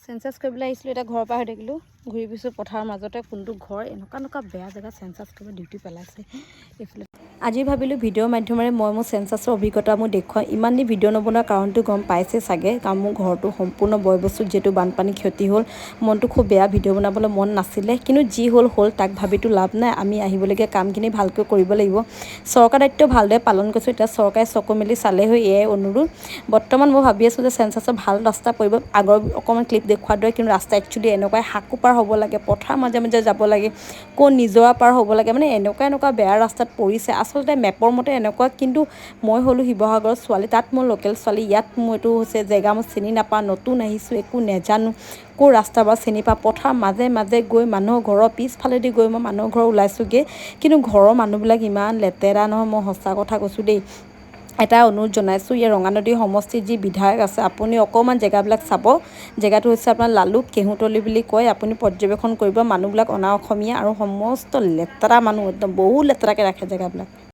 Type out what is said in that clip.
Census কৰিবলৈ আহিছিলোঁ, এতিয়া ঘৰৰ পৰা হৈ থাকিলোঁ। ঘূৰি ফুৰিছোঁ পথাৰৰ মাজতে, কোনটো ঘৰ এনেকুৱা বেয়া জেগাত চেঞ্চাছ কৰিব ডিউটি পেলাইছে এইফালে। আজি ভাবিলোঁ ভিডিঅ'ৰ মাধ্যমেৰে মই মোৰ চেঞ্চাছৰ অভিজ্ঞতা মোৰ দেখুৱাম। ইমান দিন ভিডিঅ' নবনোৱাৰ কাৰণটো গম পাইছে চাগে, কাৰণ মোৰ ঘৰটো সম্পূৰ্ণ বয়বস্তুত যিহেতু বানপানী ক্ষতি হ'ল, মনটো খুব বেয়া, ভিডিঅ' বনাবলৈ মন নাছিলে। কিন্তু যি হ'ল তাক ভাবিতো লাভ নাই, আমি আহিবলগীয়া কামখিনি ভালকৈ কৰিব লাগিব। চৰকাৰ দায়িত্ব ভালদৰে পালন কৰিছোঁ, এতিয়া চৰকাৰে চকু মেলি চালে হৈ, এয়াই অনুৰোধ। বৰ্তমান মই ভাবি আছোঁ যে চেঞ্চাছৰ ভাল ৰাস্তা পৰিব, আগৰ অকণমান ক্লিপ দেখুওৱাৰ দৰে, কিন্তু ৰাস্তা একচুৱেলি এনেকুৱাই শাকো পাৰ হ'ব লাগে, পথাৰ মাজে মাজে যাব লাগে, ক'ত নিজৰা পাৰ হ'ব লাগে, মানে এনেকুৱা বেয়া ৰাস্তাত পৰিছে। আচলতে মেপৰ মতে এনেকুৱা, কিন্তু মই হ'লোঁ শিৱসাগৰৰ ছোৱালী, তাত মই লোকেল ছোৱালী, ইয়াত মোৰ এইটো হৈছে জেগা মই চিনি নাপাওঁ, নতুন আহিছোঁ, একো নেজানো, ক'ৰ ৰাস্তা বাৰু চিনি পাওঁ। পথাৰ মাজে মাজে গৈ মানুহৰ ঘৰৰ পিছফালেদি গৈ মই মানুহৰ ঘৰ ওলাইছোঁগৈ, কিন্তু ঘৰৰ মানুহবিলাক ইমান লেতেৰা নহয়, মই সঁচা কথা কৈছোঁ দেই। এটা অনুৰোধ জনাইছোঁ, ইয়াৰ ৰঙানদী সমষ্টিৰ যি বিধায়ক আছে, আপুনি অকণমান জেগাবিলাক চাব। জেগাটো হৈছে আপোনাৰ লালুক কেহুতলি বুলি কয়, আপুনি পৰ্যবেক্ষণ কৰিব। মানুহবিলাক অনা অসমীয়া আৰু সমস্ত লেতেৰা মানুহ, একদম বহুত লেতেৰাকৈ ৰাখে জেগাবিলাক।